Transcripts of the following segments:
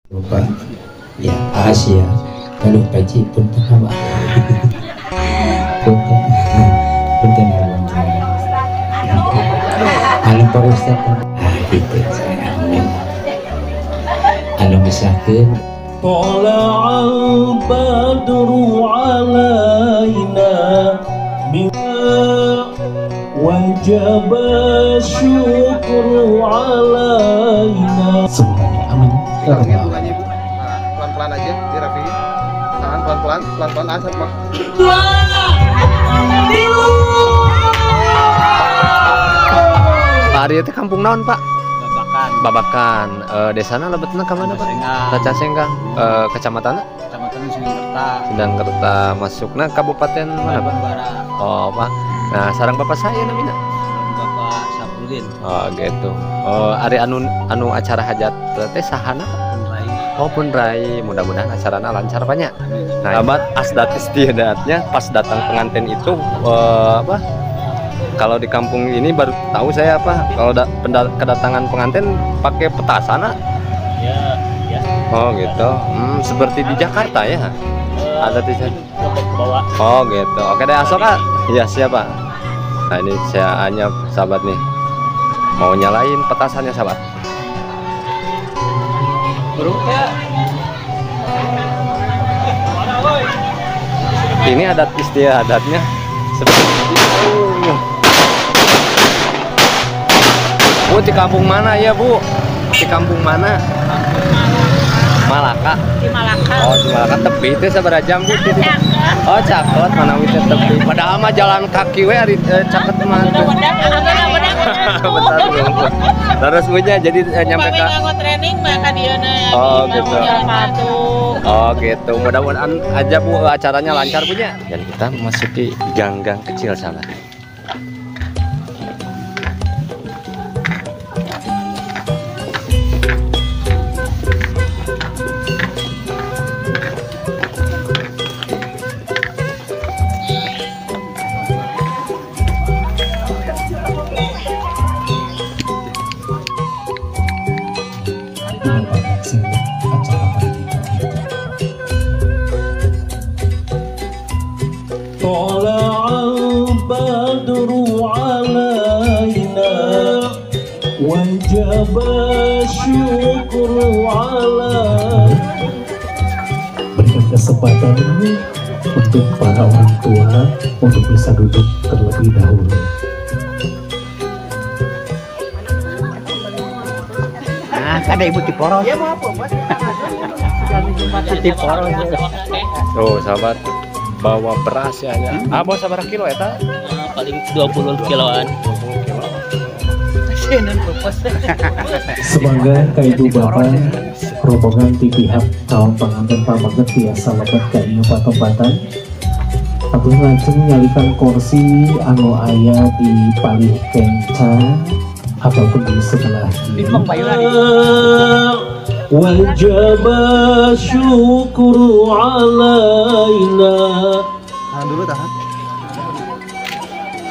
lupa ya Asia kalau kaji pun apa punten anu Pak Ustaz gitu saya anu misalkan Tala'al badru alaina wajib syukru alaina. Semuanya aman. Pelan-pelan aja dirapiin. Tangan pelan-pelan, pelan-pelan asap mak. Pak Arya teh kampung naon, Pak? Babakan. Desana lebetna ka mana, Pak? Cacasenggang. Kecamatanna? Kecamatan Sindangkerta. Sindangkerta. Masukna kabupaten mana, Pak? Oh, Pak. Nah, sarang Bapak saya namina. Bapak Saprudin. Oh, gitu. Oh, ari anu acara hajat teh sahana? Oh, Punrai. Mudah-mudahan acaranya lancar banyak. Nah, sahabat asdat istiadatnya pas datang pengantin itu apa? Kalau di kampung ini baru tahu saya apa kalau kedatangan pengantin pakai petasan. Ya. Oh gitu. Seperti di Jakarta ya. Ada di sana. Bawa. Oh gitu. Oke deh asok Kak. Iya siapa? Nah ini saya Anyap sahabat nih. Mau nyalain petasannya sahabat. Ini adat istiadatnya seperti itu. Bu, di kampung mana ya, Bu? Di kampung mana? Malaka. Di Malaka. Oh, di Malaka tepi itu seberapa jam, Bu? Oh, caket mana itu tepi. Padahal mah jalan kaki we ari caket mah. Bentar dulu. Terus punya jadi nyampe ke training mah ka dieuna ya. Oh, gitu. Patung. Oh, gitu. Mudah-mudahan aja Bu acaranya lancar punya. Dan kita memasuki gang-gang kecil sana. Tala'al badru alaina wajib syukru alaina. Berikan kesempatan ini untuk para orang tua untuk bisa duduk terlebih dahulu. Ada ibu Tiporos. Ya mau apa, Mas? Tiporos. Tuh, sahabat bawa beras ya. Bawa sabar kilo eta? Paling 20 kiloan. 20 kilo. Semoga ka ibu bapak rombongan di pihak kaum pengantin pamaget biasa lebet ka ieu patempatan atau lajeng nyalikan kursi anu aya di palih kenca ataupun di sebelah kiri. Wajib syukru alaina. Tahan dulu, tahan.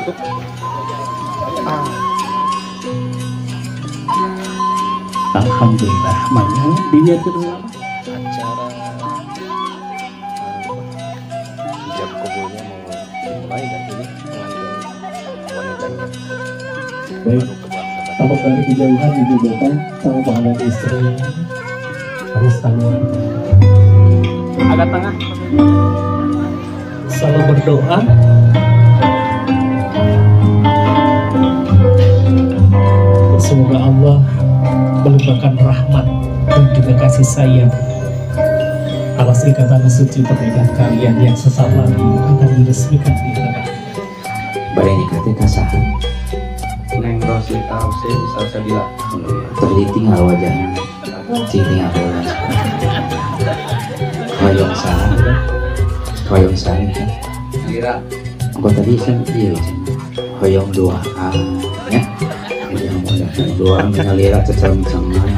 Cukup. Alhamdulillah, mana dilihat dulu Acara hijab kabulnya mau dimulai dan ini pengantin wanitanya baik. baru kedua sahabat. Tampak dari kejauhan ibu bapak sama pengantin istri harus tangan Agak tengah. selalu berdoa semoga Allah melimpahkan rahmat dan juga kasih sayang atas ikatan suci pernikahan kalian yang sesaat lagi akan diresmikan di neraka. Bari nikah kasahan Neng Rosita Ose bisa sabila. tertinggal wajahnya tinggal hoyong sana kan Kira aku tadi kan iya hoyong doa ya doa mengalir cecam-caman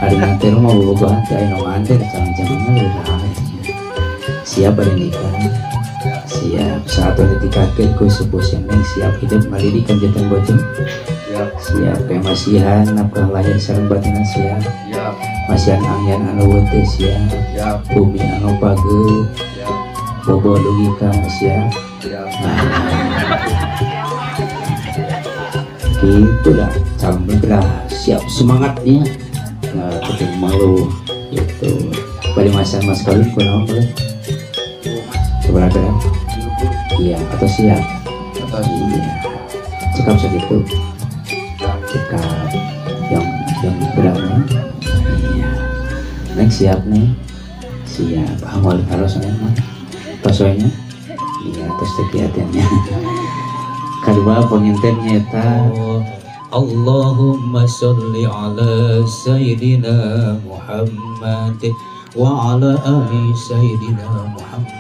hari nanti lu mau bobogohan kayak nongantir cecam-caman siap ada nikah siap saat itu dikakit ku sepuh yang siap hidup ngalidikan jantan bocor siap siap kemasihan nafkah lahir sareng batin siap siap Siap. Masian angin anu wete siap. Siap. Bumi anu page. Siap. Bobo logika siap. Siap. Gitu dah, calon bergerak siap semangatnya. Nah, ketemu malu gitu. Paling masan mas kawin kunaon boleh? Coba ada. Iya atau siap? Atau Iya. Cekap segitu. Cekap yang beratnya. Iya. Next siap nih. Siap. Amal harus mah. Pasonya. Iya terus kegiatannya. Kedua pengintennya eta Allahumma sholli ala sayyidina Muhammad wa ala ali sayyidina Muhammad.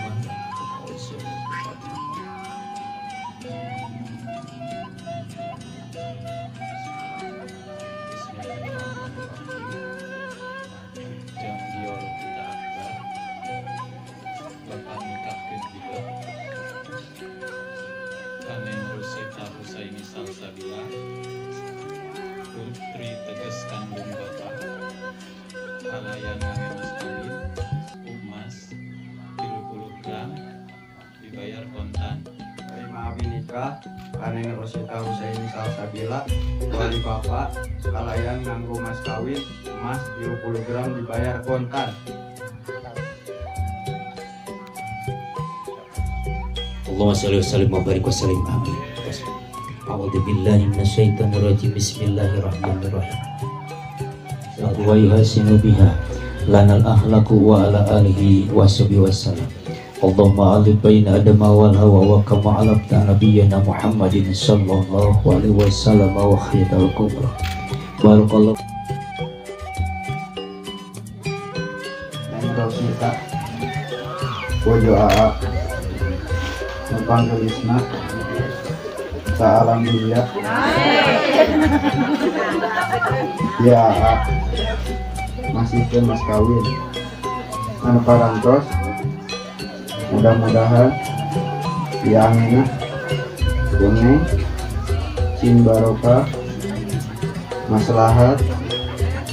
Putri tegas kandung bapak halayan mas kawin emas 30 gram dibayar kontan. terima abi nikah Kaneng Rosita Husaini Salsabila wali bapak sekalian nganggo mas kawin emas 30 gram dibayar kontan. Allahumma sholli wa sallim wa barik wa sallim amin. A'udzu billahi minasyaitonir rajim. Bismillahirrahmanirrahim. Wa yuhsinu biha lanal akhlaqu wa ala alihi wa sahbihi wasallam. Allahumma alif baina adama wal hawa wa kama alafta nabiyyana Muhammadin sallallahu alaihi wasallam wa khiyadal kubra. Barakallahu. Neng Rosita Bojo AA Nupanggil Isna Ta alhamdulillah ya AA masih ke mas kawin anu parantos mudah-mudahan yang kuning sin barokah maslahat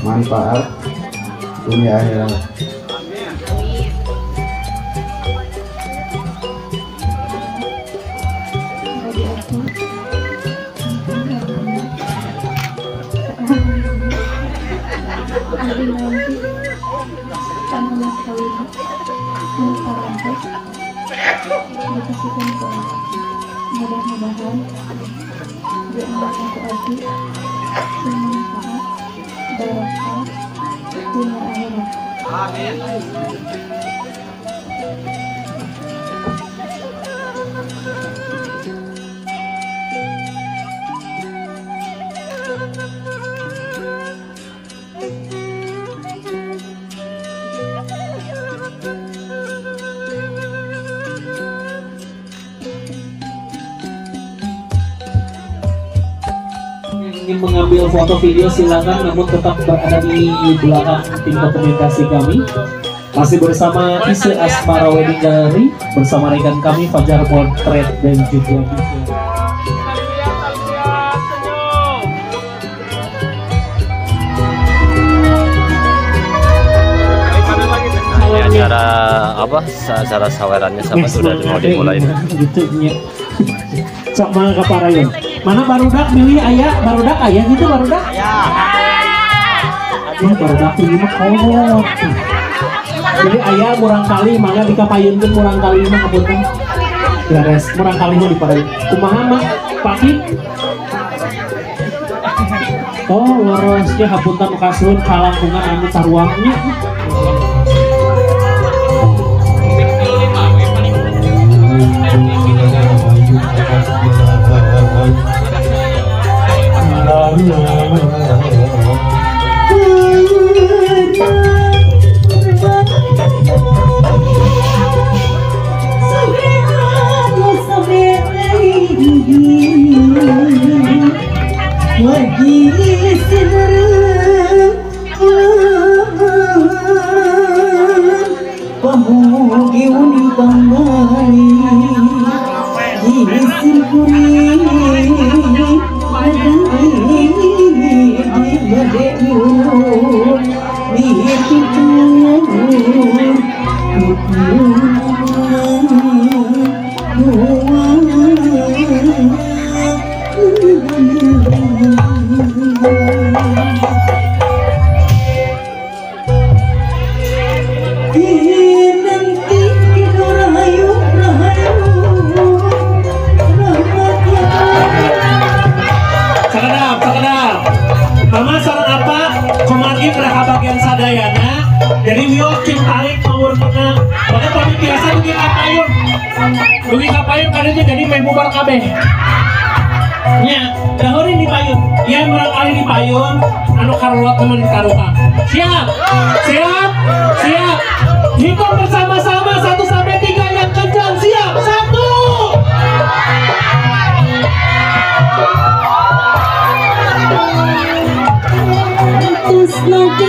manfaat dunia akhirat. Mudah-mudahan di anak satu Abi bermanfaat barokah dunia akhirat. Ingin mengambil foto video silakan, namun tetap berada di belakang tim dokumentasi kami. Masih bersama Ise Asmara Wedding Gallery bersama rekan kami Fajar Portrait dan juga acara apa? Acara sawerannya sama sudah mau dimulai. Gitu nya. Sok mana kaparayon? Mana barudak milih ayah? Barudak ayah gitu barudak? Ya. Barudak ini mah kolot. Jadi ayah murang kali mangga dikapayunkeun murang kali mah kapunten. Beres murang kali mah diparaeun. Kumaha mah? Pati? Oh, waros ge hapunten kasuhun kalangkungan anu saruangnya. Mama sareng apa? Komagi mereka bagian sadayana. Jadi wio cing tarik mawur kena. Maka tapi biasa dugi kapayun. Dugi kapayun kadenya jadi main bubar kabeh. Nya, dahori di payun. Ia merang kali di payun. Anu karolot teman di taruhan. Siap, siap, siap. Hitung bersama-sama 1 sampai 3 yang kencang. Siap, 1. Terus nanti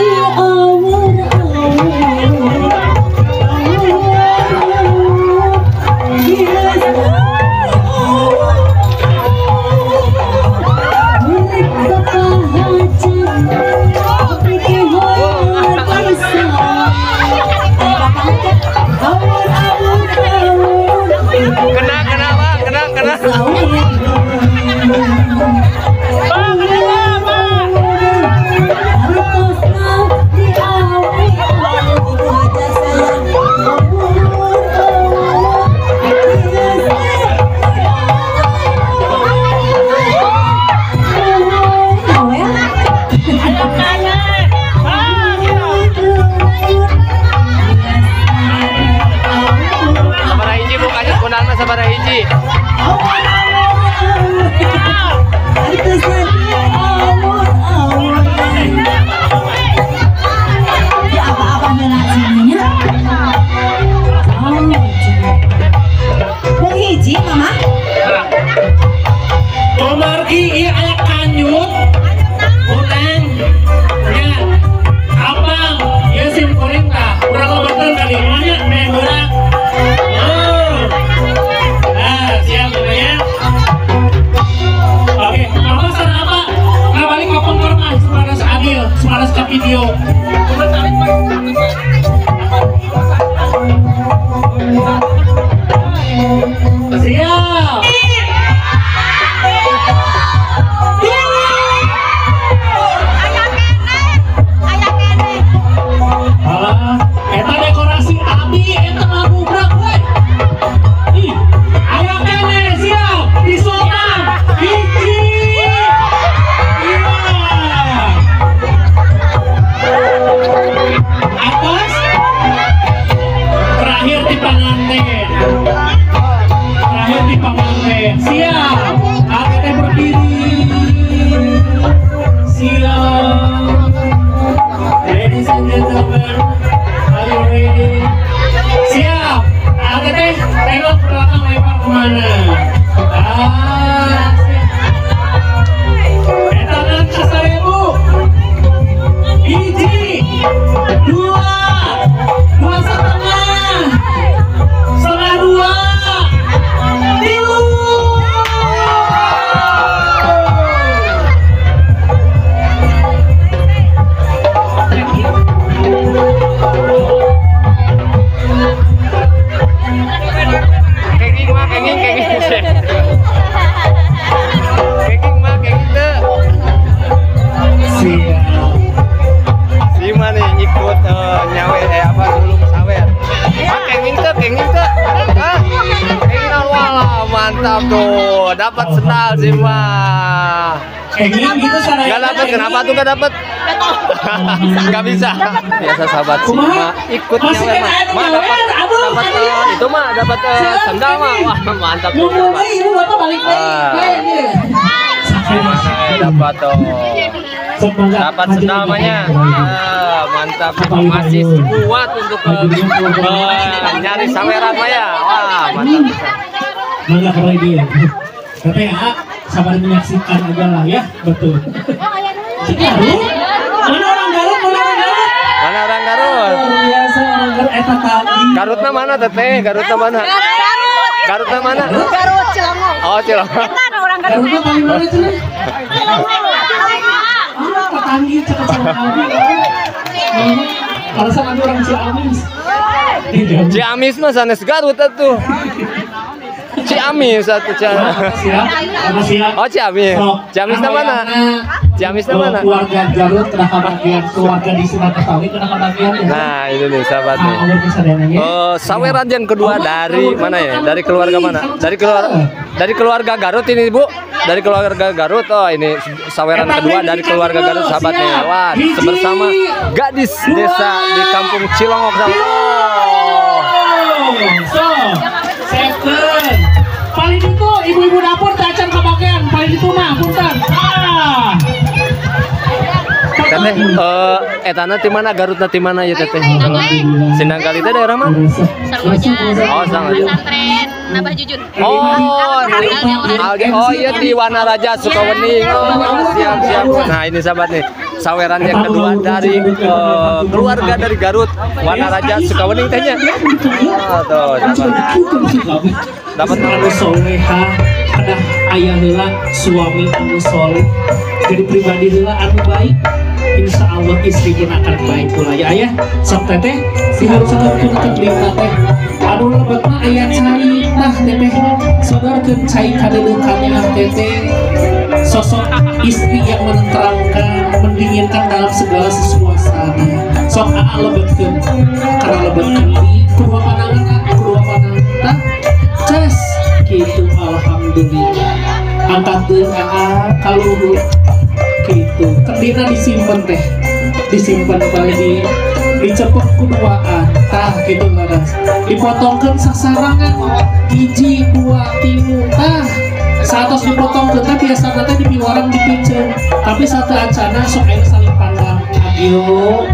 video. Siap. Eta dekorasi abi eta ngagubrak we. Ih, aya kene siap. Disultan. Hiji. Atas terakhir di pengantin, terakhir di pengantin. Siap, ATT berdiri. Siap, ladies and gentlemen, are you ready? Siap, ATT tengok belakang lebar kemana? Tangan ke 1000. Hiji, 2, 2,5, setengah 2, 3. Kenging mah kenging tuh. Si mana ikut nyawe apa dulu sawer. Kenging tuh. Kenging wala mantap tuh. Dapat sendal sih mah. Kenging gitu sana. Gak dapat, kenapa tuh gak dapat? Gak bisa. Biasa sahabat sih mah ikut nyawe mah dapat itu mah dapat sendal mah. Wah mantap tuh. Ibu bapak balik lagi. Dapat tuh. Dapat sendalnya. Mantap, masih kuat untuk nyari saweran Maya. Wah mantap. Mangga kalau dia. Tapi ya sabar menyaksikan aja lah ya, betul. Garut? Mana orang Garut? Mana orang Garut? Biasa orang Garut eta tadi. Garutna mana teteh? Garutna mana? Garutna mana? Garut Cilangong. Oh Cilangong. Orang Garut. Garutnya paling mana itu nih? Tetanggi cakap sama kami. alasan ada orang Ciamis. Ciamis mah sanes Garut atuh. Ciamis atuh Oh Ciamis. Ciamis mana? Ciamis mana? Keluarga Garut kena kebagian, keluarga di Sunan Ketawi kena kebagian. Nah ini nih sahabat nih. Saweran yang kedua dari mana ya? Dari keluarga mana? Dari keluarga Garut ini Bu. Dari keluarga Garut. Oh ini saweran kedua dari keluarga Garut sahabat nih. Wah bersama gadis desa di kampung Cilongok sama. Second. Paling itu ibu-ibu dapur tacan kebagian. Paling itu mah punten. Teteh, etana ti mana Garutna ti mana ya teteh? Sindang Kali teh daerah mana? Sarboja. Oh, Sarboja. Pesantren Nabah Jujun. Oh iya di Wanaraja Sukawening. Oh, siap. Nah, ini sahabat nih. Saweran yang kedua dari keluarga dari Garut, Wanaraja Sukawening tehnya. Oh, tuh, dapat anu soleha, ada ayah heula suami anu soleh. Jadi pribadi heula anu baik. Insya Allah istri pun akan baik pula ya ayah. Sok teteh si harus tetep lima teh. Anu lebat mah ayah cai tah teteh. Saudarakeun cai kadeuleukana teteh. Sosok istri yang menenteramkan, mendinginkan dalam segala suasana. Sok lebetkeun karena lebetkeun di kedua pandangan tah. Ces gitu alhamdulillah. Angkatkeun kaluhur gitu terdina disimpan kembali dicepet kuduaan tah gitu laras dipotongkan sasarangan hiji 2 3 tah saat dipotongkan teh biasa nanti dipiwarang dipicen tapi satu acana sok air saling pandang ayo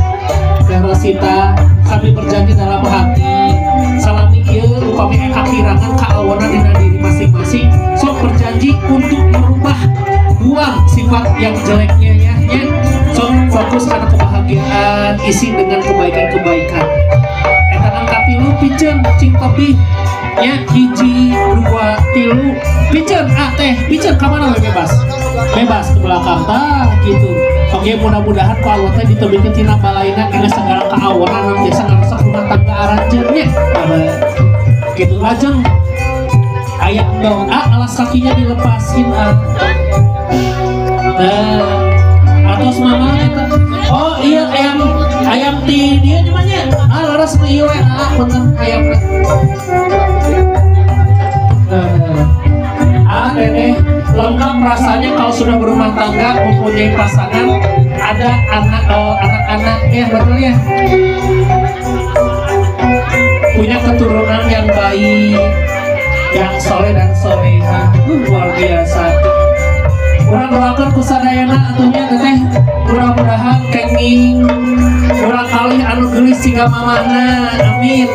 Rosita sambil berjanji dalam hati salami ieu upami kakirangan kaawanan dina diri masing-masing sok berjanji untuk merubah buang sifat yang jeleknya ya sok fokus karena kebahagiaan isi dengan kebaikan-kebaikan eta angka 3 piceun cing topi nya hiji 2 3 piceun teh piceun ka mana we bebas ke belakang tah gitu. Oke mudah-mudahan ku Allah teh ditebikeun tina balaina kana segala kaawanan anu biasa ngarusak rumah tangga aranjeun nya gitu lajeng aya dong alas kakinya dilepasin atos mama eta oh iya ayam ti dia namanya laras nu ieu punten ayam nenek lengkap rasanya kalau sudah berumah tangga mempunyai pasangan ada anak-anaknya betul ya punya keturunan yang baik yang soleh dan soleha luar biasa. Urang doakeun ku sadayana atunya teteh mudah-mudahan kenging urang kalih anu geulis ciga mamahna amin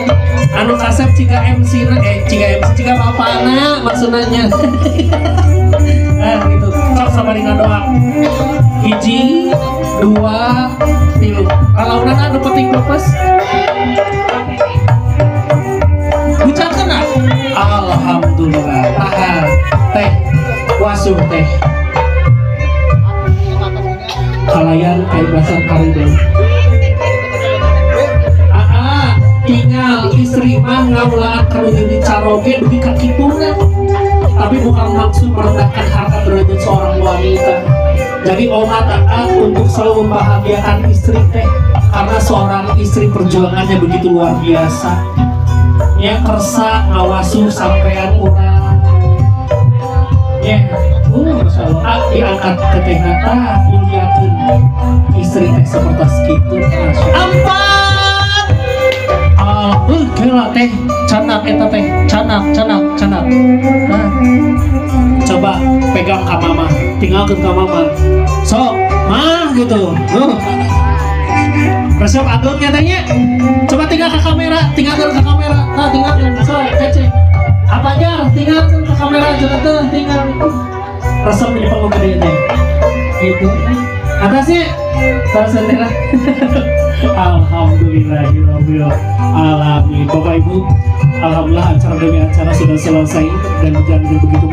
anu kasep ciga MC na ciga bapana maksudnya gitu sok sabari ngadoa hiji 2 3 kalaunan anu penting pepes ucapkeun alhamdulillah tahan teh wasuh teh kalayan keikhlasan karidon tinggal istri mah ngaulaan karunya di caroge dugi kakituna tapi bukan maksud merendahkan harga derajat seorang wanita jadi oma taat untuk selalu membahagiakan istri teh karena seorang istri perjuangannya begitu luar biasa yang kersa ngawasuh sampean urang ya Masya Allah diangkat ke teh nata muliakeun istri teh seperti segitu empat gila teh canak eta teh canak nah coba pegang ka mama tinggalkeun ka mama sok mah gitu resep agungnya tanya coba tinggal ke kamera tinggalkan ke kamera nah tinggalkan sok kece apa aja tinggalkan ke kamera jangan tinggal resep di panggung gede teh gitu atasnya tersendiri alhamdulillahirabbil alamin. Bapak Ibu, alhamdulillah acara demi acara sudah selesai dan berjalan begitu